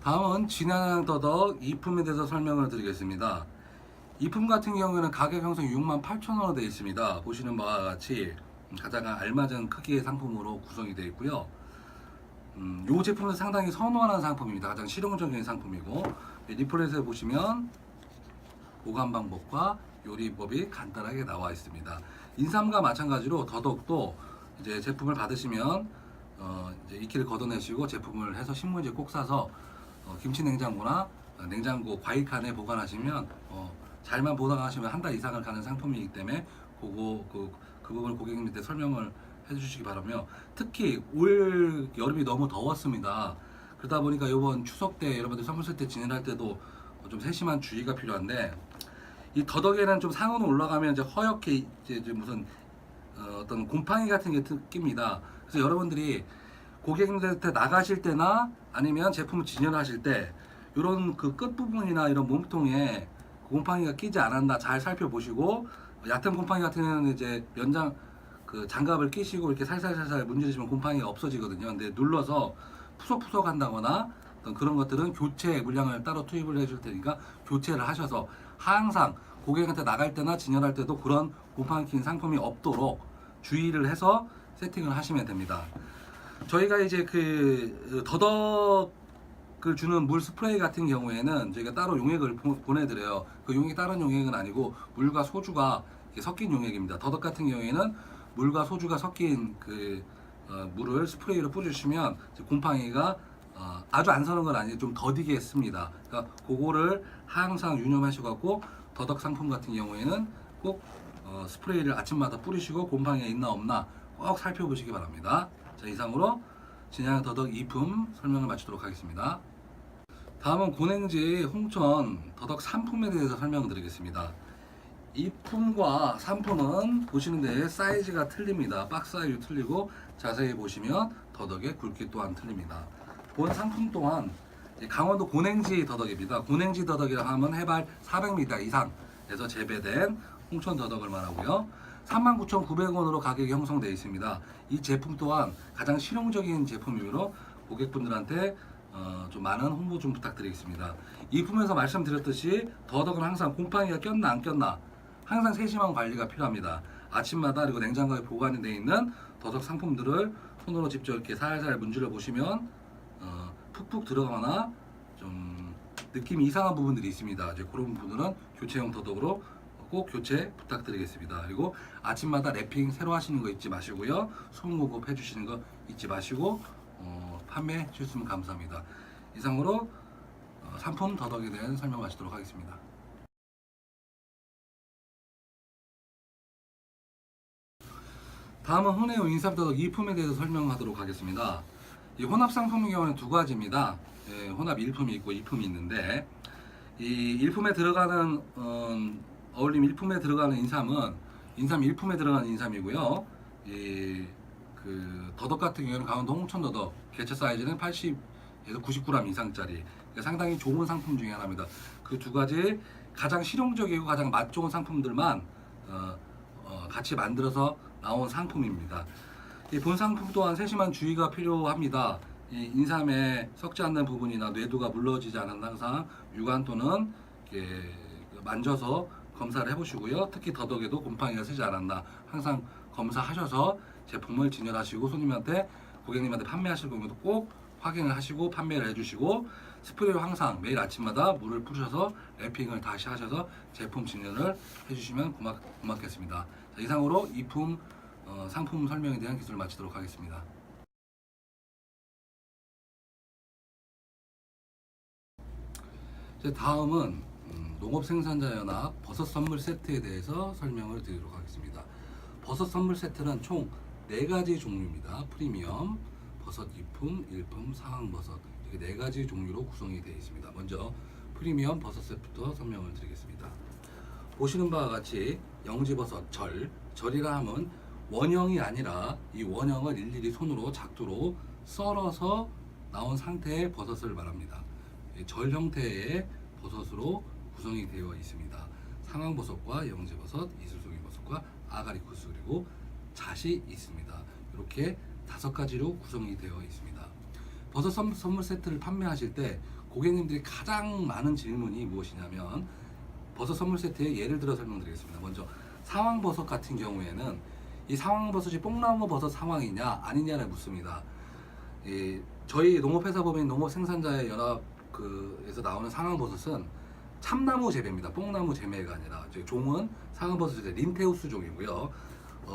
다음은 진양 더덕 이품에 대해서 설명을 드리겠습니다. 이품 같은 경우에는 가격 형성이 68,000원으로 되어 있습니다. 보시는 바와 같이 가장 알맞은 크기의 상품으로 구성이 되어 있고요. 이 제품은 상당히 선호하는 상품입니다. 가장 실용적인 상품이고, 리플렛에 보시면 보관 방법과 요리법이 간단하게 나와 있습니다. 인삼과 마찬가지로 더덕도 이제 제품을 받으시면 이제 이끼를 걷어내시고 제품을 해서 신문지에 꼭 싸서 김치 냉장고나 냉장고 과일칸에 보관하시면 잘만 보관하시면 한 달 이상을 가는 상품이기 때문에 그 부분을 고객님한테 설명을 해주시기 바라며, 특히 올 여름이 너무 더웠습니다. 그러다 보니까 이번 추석 때 여러분들 선물 세트 진행할 때도 좀 세심한 주의가 필요한데, 이 더덕에는 좀 상온으로 올라가면 이제 허옇게 이제 무슨 어떤 곰팡이 같은 게 낍니다. 그래서 여러분들이 고객님들한테 나가실 때나 아니면 제품을 진열하실 때 이런 그 끝부분이나 이런 몸통에 곰팡이가 끼지 않았나 잘 살펴보시고, 얕은 곰팡이 같은 경우는 이제 연장 그 장갑을 끼시고 이렇게 살살살살 문지르시면 곰팡이가 없어지거든요. 근데 눌러서 푸석푸석 한다거나 어떤 그런 것들은 교체 물량을 따로 투입을 해줄 테니까 교체를 하셔서 항상 고객한테 나갈 때나 진열할 때도 그런 곰팡이 낀 상품이 없도록 주의를 해서 세팅을 하시면 됩니다. 저희가 이제 그 더덕을 주는 물 스프레이 같은 경우에는 저희가 따로 용액을 보내드려요. 그 용액이 다른 용액은 아니고 물과 소주가 섞인 용액입니다. 더덕 같은 경우에는 물과 소주가 섞인 그 물을 스프레이로 뿌려주시면 곰팡이가 아주 안 서는 건 아니고 좀 더디게 씁니다. 그러니까 그거를 항상 유념하셔갖고 더덕 상품 같은 경우에는 꼭 스프레이를 아침마다 뿌리시고 곰팡이가 있나 없나 꼭 살펴보시기 바랍니다. 자, 이상으로 진양 더덕 이품 설명을 마치도록 하겠습니다. 다음은 고냉지 홍천 더덕 3품에 대해서 설명드리겠습니다. 이품과 3품은 보시는 데 사이즈가 틀립니다. 박스 사이즈 틀리고 자세히 보시면 더덕의 굵기 또한 틀립니다. 본 상품 또한 강원도 고냉지 더덕입니다. 고냉지 더덕이라 하면 해발 400m 이상에서 재배된 홍천 더덕을 말하고요. 39,900원으로 가격이 형성되어 있습니다. 이 제품 또한 가장 실용적인 제품이므로 고객분들한테 좀 많은 홍보 좀 부탁드리겠습니다. 이 품에서 말씀드렸듯이 더덕은 항상 곰팡이가 꼈나 안 꼈나 항상 세심한 관리가 필요합니다. 아침마다 그리고 냉장고에 보관이 되어 있는 더덕 상품들을 손으로 직접 이렇게 살살 문질러 보시면 푹푹 들어가거나 좀 느낌이 이상한 부분들이 있습니다. 이제 그런 부분들은 교체용 더덕으로 꼭 교체 부탁드리겠습니다. 그리고 아침마다 랩핑 새로 하시는 거 잊지 마시고요. 소금 공급 해주시는 거 잊지 마시고 판매해 주셨으면 감사합니다. 이상으로 상품 더덕에 대한 설명 마치도록 하겠습니다. 다음은 혼내용 인삼더덕 2품에 대해서 설명하도록 하겠습니다. 이 혼합 상품의 경우는 두 가지입니다. 혼합 1품이 있고 2품이 있는데, 이 1품에 들어가는 어울림 1품에 들어가는 인삼은 인삼 1품에 들어가는 인삼이고요. 그 더덕 같은 경우는 강원도 홍천 더덕 개체 사이즈는 80에서 90g 이상짜리, 그러니까 상당히 좋은 상품 중에 하나입니다. 그 두 가지 가장 실용적이고 가장 맛 좋은 상품들만 같이 만들어서 나온 상품입니다. 이 본 상품 또한 세심한 주의가 필요합니다. 이 인삼에 썩지 않는 부분이나 뇌두가 물러지지 않은 항상 유관 또는 만져서 검사를 해보시고요. 특히 더덕에도 곰팡이가 쓰지 않았나 항상 검사하셔서 제품을 진열하시고 고객님한테 판매하실 경우도 꼭 확인을 하시고 판매를 해주시고, 스프레이로 항상 매일 아침마다 물을 뿌셔서 랩핑을 다시 하셔서 제품 진열을 해주시면 고맙겠습니다. 자, 이상으로 이품 상품 설명에 대한 기술을 마치도록 하겠습니다. 다음은 농업생산자연합 버섯 선물 세트에 대해서 설명을 드리도록 하겠습니다. 버섯 선물 세트는 총 4가지 종류입니다. 프리미엄, 버섯 2품, 1품, 상황버섯, 이렇게 4가지 종류로 구성이 되어 있습니다. 먼저 프리미엄 버섯 세트부터 설명을 드리겠습니다. 보시는 바와 같이 영지버섯 절이라 하면 원형이 아니라 이 원형을 일일이 손으로 작두로 썰어서 나온 상태의 버섯을 말합니다. 절 형태의 버섯으로 구성이 되어 있습니다. 상황버섯과 영지버섯, 이슬송이버섯과 아가리쿠스, 그리고 잣이 있습니다. 이렇게 5가지로 구성이 되어 있습니다. 버섯 선물 세트를 판매하실 때 고객님들이 가장 많은 질문이 무엇이냐면 버섯 선물 세트의 예를 들어 설명드리겠습니다. 먼저 상황버섯 같은 경우에는 이 상황버섯이 뽕나무 버섯 상황이냐 아니냐를 묻습니다. 저희 농업회사법인 농업생산자의 연합에서 나오는 상황버섯은 참나무 재배입니다. 뽕나무 재배가 아니라 종은 상황버섯의 린테우스 종이고요.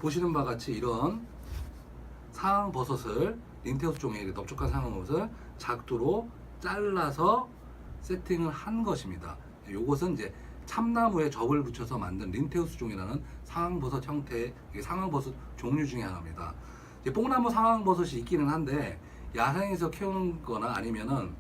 보시는 바와 같이 이런 상황버섯을 린테우스 종의 넓적한 상황버섯을 작두로 잘라서 세팅을 한 것입니다. 이것은 이제 참나무에 접을 붙여서 만든 린테우스 종이라는 상황버섯 형태의 상황버섯 종류 중에 하나입니다. 이제 뽕나무 상황버섯이 있기는 한데 야생에서 키우는 거나 아니면은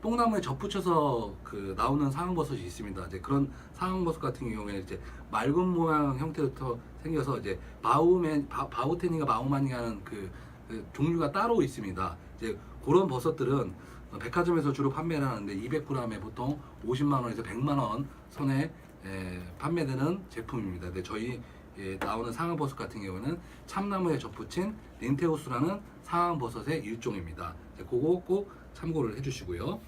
뽕나무에 접붙여서 나오는 상황버섯이 있습니다. 이제 그런 상황버섯 같은 경우에 이제 맑은 모양 형태부터 생겨서 이제 바우테닌과 마우마니아는 그 종류가 따로 있습니다. 이제 그런 버섯들은 백화점에서 주로 판매를 하는데 200g에 보통 50만 원에서 100만 원 선에 판매되는 제품입니다. 근데 저희 나오는 상황버섯 같은 경우는 참나무에 접붙인 린테우스라는 상황버섯의 일종입니다. 그거 꼭 참고를 해주시고요.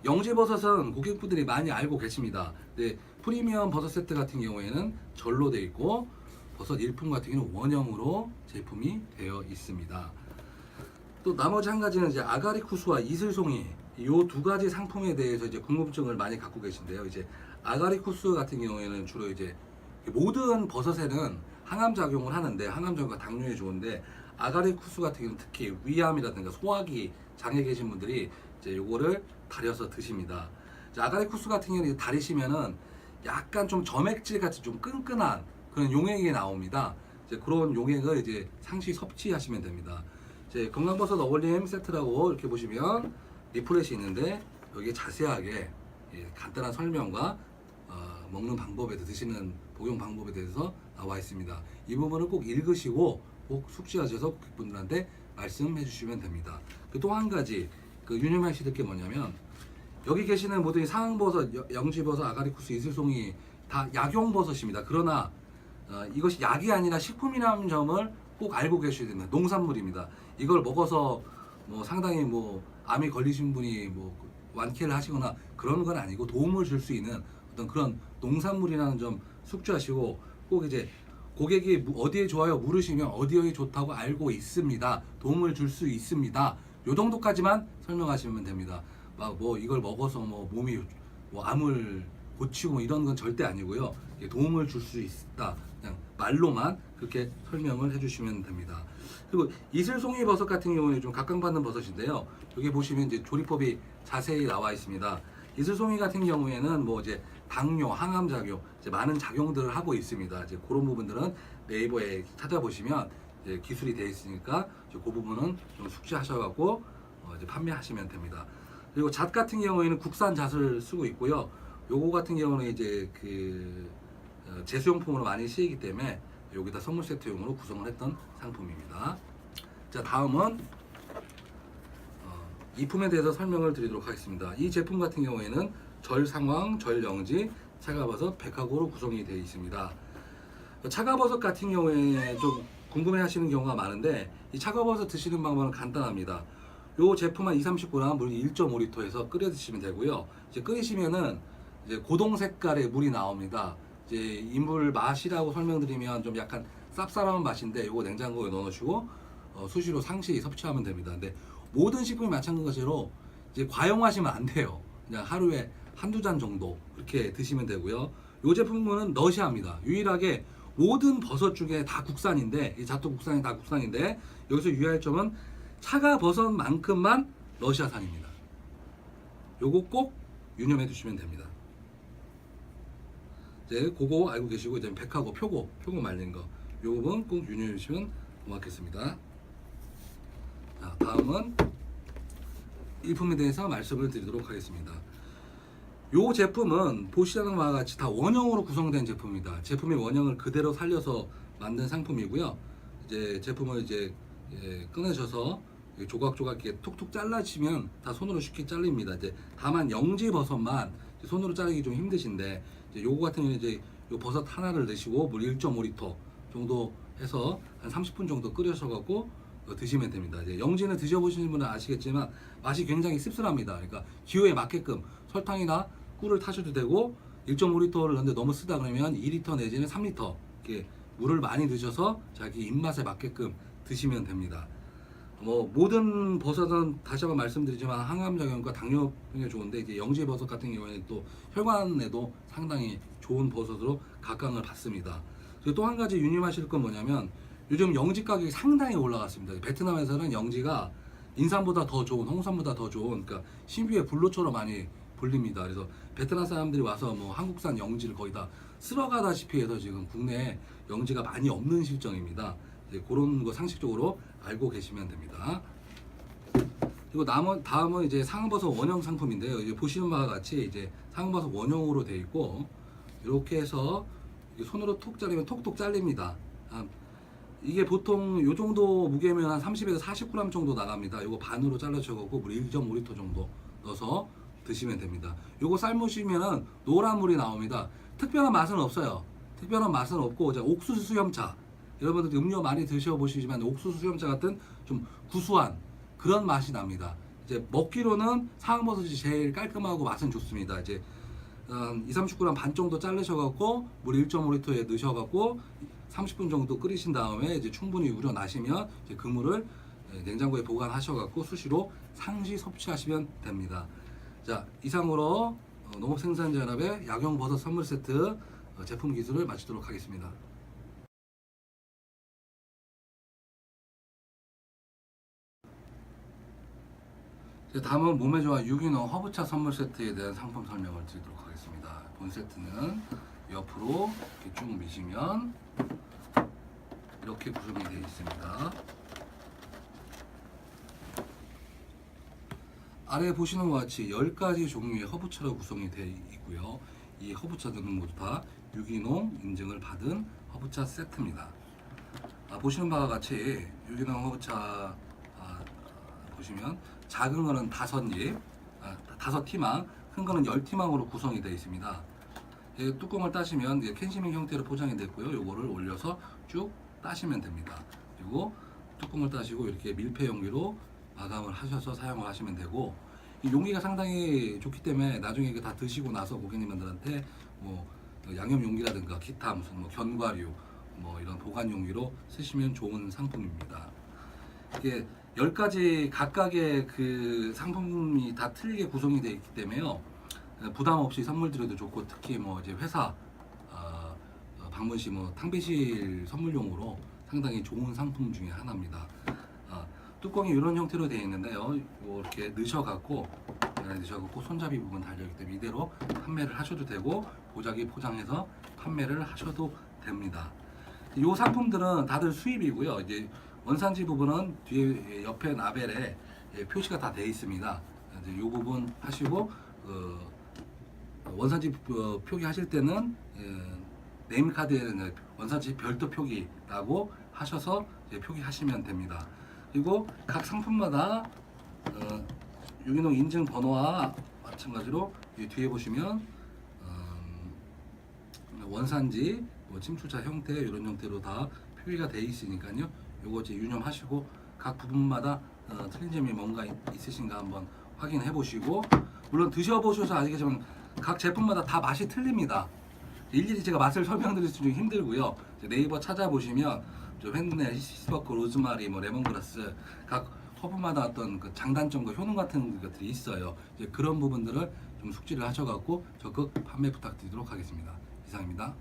영지버섯은 고객분들이 많이 알고 계십니다. 근데 프리미엄 버섯 세트 같은 경우에는 절로 되어 있고 버섯 일품 같은 경우는 원형으로 제품이 되어 있습니다. 또 나머지 한 가지는 이제 아가리쿠스와 이슬송이 이 두 가지 상품에 대해서 이제 궁금증을 많이 갖고 계신데요. 이제 아가리쿠스 같은 경우에는 주로 이제 모든 버섯에는 항암 작용을 하는데 항암 작용과 당뇨에 좋은데 아가리쿠스 같은 경우는 특히 위암이라든가 소화기 장애 계신 분들이 이제 요거를 달여서 드십니다. 이제 아가리쿠스 같은 경우는 달이시면은 약간 좀 점액질 같이 좀 끈끈한 그런 용액이 나옵니다. 이제 그런 용액을 이제 상시 섭취하시면 됩니다. 이제 건강버섯 어울림 세트라고 이렇게 보시면 리플렛이 있는데 여기에 자세하게 간단한 설명과 먹는 방법에 드시는 복용 방법에 대해서 나와 있습니다. 이 부분을 꼭 읽으시고 꼭 숙지하셔서 고객분들한테 말씀해 주시면 됩니다. 또 한 가지 유념하실 게 뭐냐면 여기 계시는 모든 상황버섯, 영지버섯, 아가리쿠스, 이슬송이 다 약용버섯입니다. 그러나 이것이 약이 아니라 식품이라는 점을 꼭 알고 계셔야 됩니다. 농산물입니다. 이걸 먹어서 상당히 암이 걸리신 분이 완쾌를 하시거나 그런 건 아니고 도움을 줄 수 있는 어떤 그런 농산물이라는 점 숙지하시고 꼭 이제 고객이 어디에 좋아요 물으시면 어디에 좋다고 알고 있습니다. 도움을 줄 수 있습니다. 요 정도까지만 설명하시면 됩니다. 이걸 먹어서 몸이 암을 고치고 이런 건 절대 아니고요. 도움을 줄 수 있다. 그냥 말로만 그렇게 설명을 해주시면 됩니다. 그리고 이슬송이 버섯 같은 경우는 좀 각광받는 버섯인데요. 여기 보시면 이제 조리법이 자세히 나와 있습니다. 이슬송이 같은 경우에는 이제 당뇨, 항암 작용, 이제 많은 작용들을 하고 있습니다. 이제 그런 부분들은 네이버에 찾아보시면 이제 기술이 되어 있으니까 그 부분은 좀 숙지하셔갖고 이제 판매하시면 됩니다. 그리고 잣 같은 경우에는 국산 잣을 쓰고 있고요. 요거 같은 경우는 이제 제수용품으로 많이 쓰이기 때문에 여기다 선물 세트용으로 구성을 했던 상품입니다. 자, 다음은 이품에 대해서 설명을 드리도록 하겠습니다. 이 제품 같은 경우에는 절상황, 절영지, 차가버섯, 백화고로 구성이 되어 있습니다. 차가버섯 같은 경우에 좀 궁금해 하시는 경우가 많은데 이 차가버섯 드시는 방법은 간단합니다. 이 제품만 2-30g 물 1.5리터에서 끓여 드시면 되고요. 이제 끓이시면은 이제 고동 색깔의 물이 나옵니다. 이제 이 물 맛이라고 설명드리면 좀 약간 쌉쌀한 맛인데 이거 냉장고에 넣어 놓으시고 수시로 상시 섭취하면 됩니다. 근데 모든 식품이 마찬가지로 이제 과용하시면 안 돼요. 그냥 하루에 한두 잔 정도 이렇게 드시면 되고요. 이 제품은 러시아입니다. 유일하게 모든 버섯 중에 다 국산인데 이 잣도 국산이 다 국산인데 여기서 유의할 점은 차가버섯만큼만 러시아산입니다. 요거 꼭 유념해 두시면 됩니다. 이제 그거 알고 계시고 이제 백하고 표고 말린 거 요 부분 꼭 유념해 주시면 고맙겠습니다. 자, 다음은 일품에 대해서 말씀을 드리도록 하겠습니다. 요 제품은 보시는 바와 같이 다 원형으로 구성된 제품입니다. 제품의 원형을 그대로 살려서 만든 상품이고요. 이제 제품을 이제 꺼내셔서 조각조각 이렇게 툭툭 잘라치면 다 손으로 쉽게 잘립니다. 이제 다만 영지 버섯만 손으로 자르기 좀 힘드신데 이제 요거 같은 경우는 이제 요 버섯 하나를 넣으시고 물 1.5리터 정도 해서 한 30분 정도 끓여서 갖고 드시면 됩니다. 이제 영지는 드셔보시는 분은 아시겠지만 맛이 굉장히 씁쓸합니다. 그러니까 기호에 맞게끔 설탕이나 꿀을 타셔도 되고 1.5리터를 넣는데 너무 쓰다 그러면 2리터 내지는 3리터 이렇게 물을 많이 드셔서 자기 입맛에 맞게끔 드시면 됩니다. 뭐 모든 버섯은 다시 한번 말씀드리지만 항암작용과 당뇨병에 좋은데 이제 영지버섯 같은 경우에는 또 혈관에도 상당히 좋은 버섯으로 각광을 받습니다. 그리고 또 한 가지 유념하실 건 뭐냐면 요즘 영지 가격이 상당히 올라갔습니다. 베트남에서는 영지가 인삼보다 더 좋은, 홍삼보다 더 좋은, 그러니까 신비의 블루처럼 많이 불립니다. 그래서 베트남 사람들이 와서 뭐 한국산 영지를 거의 다 쓸어가다시피 해서 지금 국내에 영지가 많이 없는 실정입니다. 이제 그런 거 상식적으로 알고 계시면 됩니다. 그리고 다음은 이제 상황버섯 원형 상품인데요. 이제 보시는 바와 같이 이제 상황버섯 원형으로 되어 있고 이렇게 해서 손으로 톡 자르면 톡톡 잘립니다. 이게 보통 요 정도 무게면 한 30에서 40g 정도 나갑니다. 요거 반으로 잘라주셔갖고 물 1.5리터 정도 넣어서 드시면 됩니다. 요거 삶으시면은 노란 물이 나옵니다. 특별한 맛은 없어요. 특별한 맛은 없고 이제 옥수수 수염차, 여러분들 음료 많이 드셔보시지만 옥수수 수염차 같은 좀 구수한 그런 맛이 납니다. 이제 먹기로는 상황버섯이 제일 깔끔하고 맛은 좋습니다. 이제 2-30g 반 정도 자르셔갖고 물 1.5리터에 넣으셔갖고 30분 정도 끓이신 다음에 이제 충분히 우려나시면 이제 그 물을 냉장고에 보관하셔갖고 수시로 상시 섭취하시면 됩니다. 자, 이상으로 농업생산자연합의 약용버섯 선물 세트 제품 기술을 마치도록 하겠습니다. 다음은 몸에 좋아 유기농 허브차 선물 세트에 대한 상품 설명을 드리도록 하겠습니다. 본 세트는 옆으로 이렇게 쭉 미시면 이렇게 구성이 되어 있습니다. 아래 보시는 것 같이 10가지 종류의 허브차로 구성이 되어 있고요. 이 허브차들은 모두 다 유기농 인증을 받은 허브차 세트입니다. 보시는 바와 같이 유기농 허브차 보시면 작은 거는 5입, 5티망, 큰 거는 10티망으로 구성이 되어 있습니다. 뚜껑을 따시면 캔시밍 형태로 포장이 됐고요. 요거를 올려서 쭉 따시면 됩니다. 그리고 뚜껑을 따시고 이렇게 밀폐 용기로 마감을 하셔서 사용을 하시면 되고, 이 용기가 상당히 좋기 때문에 나중에 이거 다 드시고 나서 고객님들한테 뭐 양념 용기라든가 기타 무슨 뭐 견과류 뭐 이런 보관 용기로 쓰시면 좋은 상품입니다. 이게 10가지 각각의 그 상품이 다 틀리게 구성이 되어 있기 때문에요. 부담 없이 선물 드려도 좋고, 특히 뭐 이제 회사 방문 시 뭐 탕비실 선물용으로 상당히 좋은 상품 중에 하나입니다. 뚜껑이 이런 형태로 되어 있는데요. 이렇게 넣으셔갖고 손잡이 부분 달려있기 때문에 이대로 판매를 하셔도 되고 보자기 포장해서 판매를 하셔도 됩니다. 이 상품들은 다들 수입이고요. 이제 원산지 부분은 뒤에 옆에 라벨에 표시가 다 되어 있습니다. 이 부분 하시고 원산지 표기하실 때는 네임카드에는 원산지 별도 표기라고 하셔서 표기하시면 됩니다. 그리고 각 상품마다 유기농 인증 번호와 마찬가지로 뒤에 보시면 원산지, 침투자 형태 이런 형태로 다 표기가 되어 있으니까요. 요거 이제 유념하시고 각 부분마다 틀린 점이 뭔가 있으신가 한번 확인해 보시고, 물론 드셔보셔서 아시겠지만 각 제품마다 다 맛이 틀립니다. 일일이 제가 맛을 설명드릴 수 좀 힘들고요. 네이버 찾아보시면 펜네, 히시버크, 로즈마리, 뭐 레몬그라스 각 허브마다 어떤 그 장단점과 효능 같은 것들이 있어요. 이제 그런 부분들을 좀 숙지를 하셔갖고 적극 판매 부탁드리도록 하겠습니다. 이상입니다.